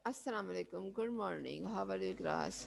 Assalamu alaikum. Good morning. How are you, class?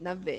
90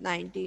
90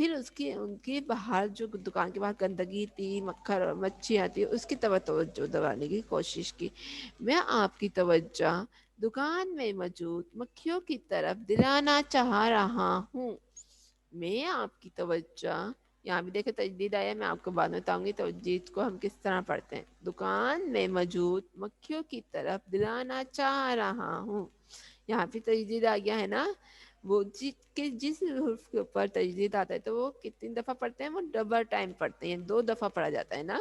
پھر ان کی باہر جو دکان کے باہر گندگی تھی، مکھر اور مچھیاں تھی، اس کی توجہ دلانے کی کوشش کی۔ میں آپ کی توجہ دکان میں موجود مکھیوں کی طرف دلانا چاہ رہا ہوں۔ میں آپ کی توجہ، یہاں بھی دیکھیں تجدید آیا، میں آپ کو بعد میں بتاؤں گی تجدید کو ہم کس طرح پڑھتے ہیں۔ دکان میں موجود مکھیوں کی طرف دلانا چاہ رہا ہوں، یہاں پہ تجدید آ گیا ہے نا۔ وہ جس حرف کے اوپر تجدید آتا ہے تو وہ کتنی دفعہ پڑھتے ہیں؟ وہ ڈبل ٹائم پڑھتے ہیں، 2 دفعہ پڑھا جاتا ہے نا۔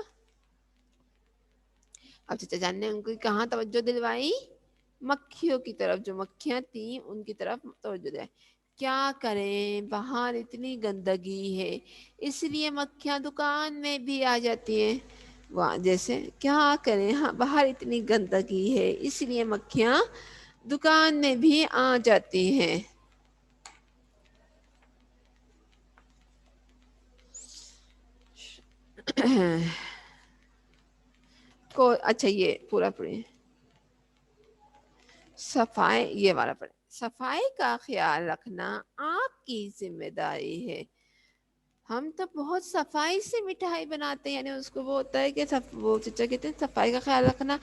اب چچا جان نے ان کو کہاں توجہ دلوائی؟ مکھیوں کی طرف، جو مکھیاں تھیں ان کی طرف توجہ دلائی۔ کیا کریں، باہر اتنی گندگی ہے، اس لیے مکھیاں دکان میں بھی آ جاتی ہیں۔ جیسے کیا کریں، ہاں باہر اتنی گندگی ہے اس لیے مکھیاں دکان میں بھی آ جاتی ہیں۔ اچھا یہ پورا پڑھیں، صفائی، یہ والا پڑھیں۔ صفائی کا خیال رکھنا آپ کی ذمہ داری ہے۔ ہم تو بہت صفائی سے مٹھائی بناتے ہیں، یعنی اس کو وہ ہوتا ہے کہ وہ چچا کہتے ہیں صفائی کا خیال رکھنا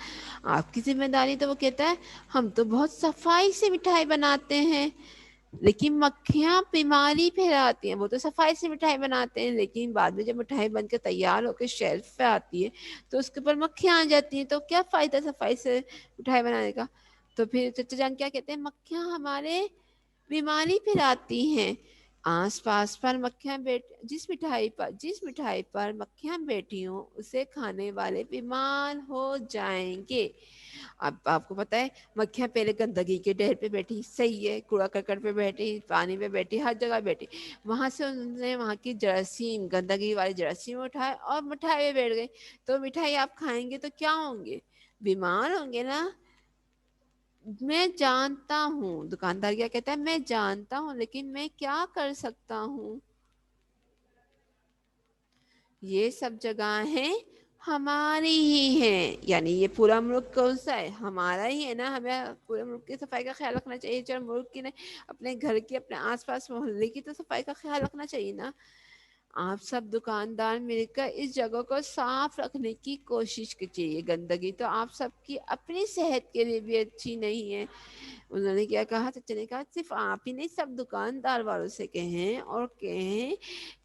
آپ کی ذمہ داری، تو وہ کہتا ہے ہم تو بہت صفائی سے مٹھائی بناتے ہیں، لیکن مکھیاں بیماری پھیلاتی ہیں۔ وہ تو صفائی سے مٹھائی بناتے ہیں، لیکن بعد میں جب مٹھائی بن کے تیار ہو کے شیلف پہ آتی ہے تو اس کے اوپر مکھیاں آ جاتی ہیں، تو کیا فائدہ صفائی سے مٹھائی بنانے کا؟ تو پھر چچا جان کیا کہتے ہیں، مکھیاں ہمارے بیماری پھیلاتی ہیں۔ آس پاس پر مکھیاں جس مٹھائی پر مکھیاں بیٹھی ہوں اسے کھانے والے بیمار ہو جائیں گے۔ اب آپ کو پتا ہے مکھیاں پہلے گندگی کے ڈھیر پہ بیٹھی، صحیح ہے، کوڑا کرکٹ پہ بیٹھی، پانی پہ بیٹھی، ہر جگہ بیٹھی، وہاں سے انہوں نے وہاں کی جراثیم، گندگی والی جراثیم اٹھائے اور مٹھائی پہ بیٹھ گئی۔ تو مٹھائی آپ کھائیں گے تو کیا ہوں گے؟ بیمار ہوں گے نا۔ میں جانتا ہوں، دکاندار کیا کہتا ہے، میں جانتا ہوں لیکن میں کیا کر سکتا ہوں؟ یہ سب جگہیں ہماری ہی ہیں، یعنی یہ پورا ملک کون سا ہے؟ ہمارا ہی ہے نا۔ ہمیں پورے ملک کی صفائی کا خیال رکھنا چاہیے، چلو ملک کی نہیں، اپنے گھر کی، اپنے آس پاس محلے کی تو صفائی کا خیال رکھنا چاہیے نا۔ آپ سب دکاندار مل کر اس جگہ کو صاف رکھنے کی کوشش کیجیے۔ گندگی تو آپ سب کی اپنی صحت کے لیے بھی اچھی نہیں ہے۔ انہوں نے کیا کہا، چچا نے کہا صرف آپ ہی نہیں، سب دکاندار والوں سے کہیں اور کہیں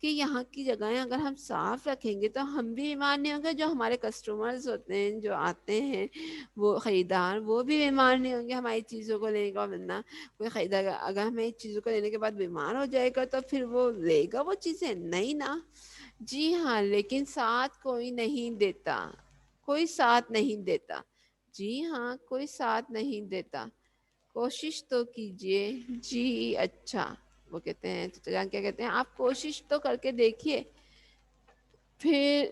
کہ یہاں کی جگہیں اگر ہم صاف رکھیں گے تو ہم بھی بیمار نہیں ہوں گے، جو ہمارے کسٹمرز ہوتے ہیں، جو آتے ہیں وہ خریدار، وہ بھی بیمار نہیں ہوں گے ہماری چیزوں کو لینے کا۔ ورنہ کوئی خریدار اگر ہمیں چیزوں کو لینے کے بعد بیمار ہو جائے گا تو پھر وہ لے گا وہ چیزیں نہیں نا۔ جی ہاں، لیکن ساتھ کوئی نہیں دیتا، کوئی ساتھ نہیں دیتا۔ جی ہاں، کوئی ساتھ نہیں دیتا، کوشش تو کیجئے۔ جی اچھا، وہ کہتے ہیں چچا جان کیا کہتے ہیں، آپ کوشش تو کر کے دیکھیے۔ پھر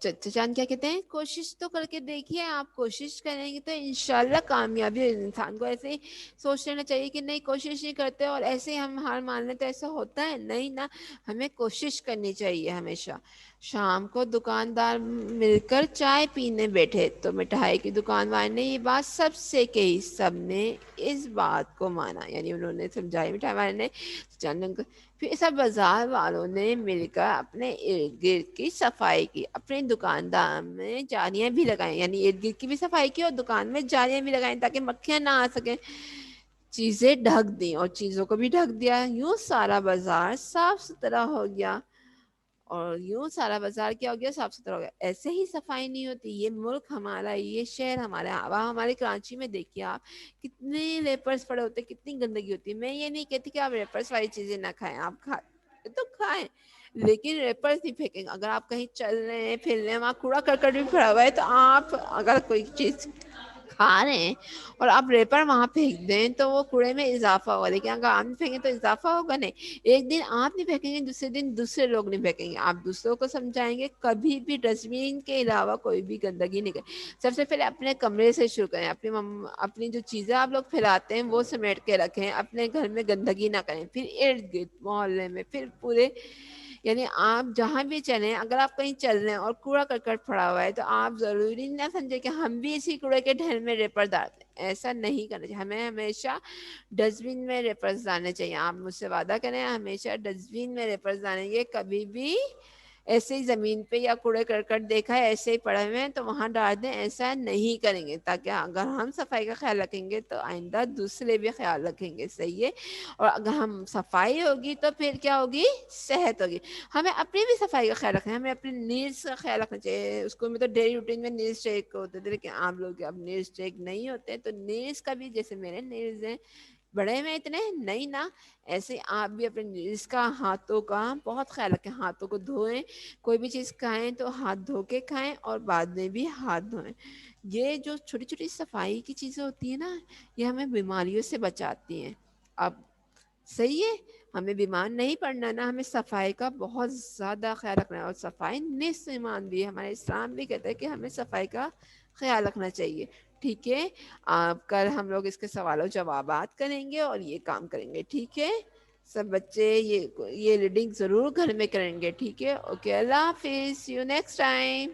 چچا جان کیا کہتے ہیں، کوشش تو کر کے دیکھیے، آپ کوشش کریں گے تو انشاءاللہ کامیابی ہے۔ انسان کو ایسے ہی سوچ لینا چاہیے کہ نہیں کوشش نہیں کرتے اور ایسے ہی ہم ہار مان لیتے، ایسا ہوتا ہے نہیں نا۔ ہمیں کوشش کرنی چاہیے ہمیشہ۔ شام کو دکاندار مل کر چائے پینے بیٹھے تو مٹھائی کی دکان والے نے یہ بات سب سے کہی، سب نے اس بات کو مانا، یعنی انہوں نے سمجھائی مٹھائی والے نے، پھر سب بازار والوں نے مل کر اپنے ارد گرد کی صفائی کی، اپنے دکاندار میں جالیاں بھی لگائیں، یعنی ارد گرد کی بھی صفائی کی اور دکان میں جالیاں بھی لگائیں تاکہ مکھیاں نہ آ سکیں۔ چیزیں ڈھک دیں اور چیزوں کو بھی ڈھک دیا، یوں سارا بازار صاف ستھرا ہو گیا۔ اور یوں سارا بازار کیا ہو گیا، صاف ستھرا ہو گیا۔ ایسے ہی صفائی نہیں ہوتی، یہ ملک ہمارا، یہ شہر ہمارا، ہمارے کراچی میں دیکھیے آپ کتنے ریپرز پڑے ہوتے ہیں، کتنی گندگی ہوتی ہے۔ میں یہ نہیں کہتی کہ آپ ریپرز والی چیزیں نہ کھائیں، آپ کھائیں تو کھائیں لیکن ریپرز نہیں پھینکیں۔ اگر آپ کہیں چل رہے ہیں پھر رہے ہیں، وہاں کوڑا کرکٹ بھی پڑا ہوا ہے، تو آپ اگر کوئی چیز کھا رہے ہیں اور آپ ریپر وہاں پھینک دیں تو وہ کوڑے میں اضافہ ہوگا، لیکن اگر آپ نہیں پھینکیں تو اضافہ ہوگا نہیں۔ ایک دن آپ نہیں پھینکیں گے، دوسرے دن دوسرے لوگ نہیں پھینکیں گے، آپ دوسروں کو سمجھائیں گے کبھی بھی ڈسٹ بین کے علاوہ کوئی بھی گندگی نہیں کریں۔ سب سے پہلے اپنے کمرے سے شروع کریں، اپنی جو چیزیں آپ لوگ پھیلاتے ہیں وہ سمیٹ کے رکھیں، اپنے گھر میں گندگی نہ کریں، پھر ارد گرد محلے میں، پھر پورے یعنی آپ جہاں بھی چلیں، اگر آپ کہیں چل رہے ہیں اور کوڑا کرکٹ پڑا ہوا ہے تو آپ ضروری نہ سمجھے کہ ہم بھی اسی کوڑے کے ڈھیر میں ریپر ڈالتے ہیں، ایسا نہیں کرنا چاہیے. ہمیں ہمیشہ ڈسٹ بین میں ریپرز ڈالنے چاہیے. آپ مجھ سے وعدہ کریں ہمیشہ ڈسٹ بین میں ریپرز ڈالیں گے، کبھی بھی ایسے ہی زمین پہ یا کوڑے کرکٹ دیکھا ہے ایسے ہی پڑے ہوئے ہیں تو وہاں ڈال دیں، ایسا نہیں کریں گے. تاکہ اگر ہم صفائی کا خیال رکھیں گے تو آئندہ دوسرے بھی خیال رکھیں گے. صحیح ہے. اور اگر ہم صفائی ہوگی تو پھر کیا ہوگی؟ صحت ہوگی. ہمیں اپنی بھی صفائی کا خیال رکھنا ہے، ہمیں اپنے نیڈس کا خیال رکھنا چاہیے. اس کو میں تو ڈیلی روٹین میں نیڈس چیک ہوتے تھے، لیکن عام لوگ اب نیڈس چیک نہیں ہوتے. تو نیڈس کا بھی، جیسے میرے نیڈس ہیں بڑے میں اتنے نہیں نا، ایسے آپ بھی اپنے نیڈس کا، ہاتھوں کا بہت خیال رکھیں. ہاتھوں کو دھوئیں، کوئی بھی چیز کھائیں تو ہاتھ دھو کے کھائیں اور بعد میں بھی ہاتھ دھوئیں. یہ جو چھوٹی چھوٹی صفائی کی چیزیں ہوتی ہیں نا، یہ ہمیں بیماریوں سے بچاتی ہیں. اب صحیح ہے، ہمیں بیمار نہیں پڑنا نا، ہمیں صفائی کا بہت زیادہ خیال رکھنا ہے. اور صفائی نصف ایمان بھی ہے، ہمارے اسلام بھی کہتا ہے کہ ہمیں صفائی کا خیال رکھنا چاہیے. ٹھیک ہے، کل ہم لوگ اس کے سوال و جوابات کریں گے اور یہ کام کریں گے. ٹھیک ہے سب بچے، یہ ریڈنگ ضرور گھر میں کریں گے. ٹھیک ہے، اوکے، اللہ حافظ، سی یو نیکسٹ ٹائم.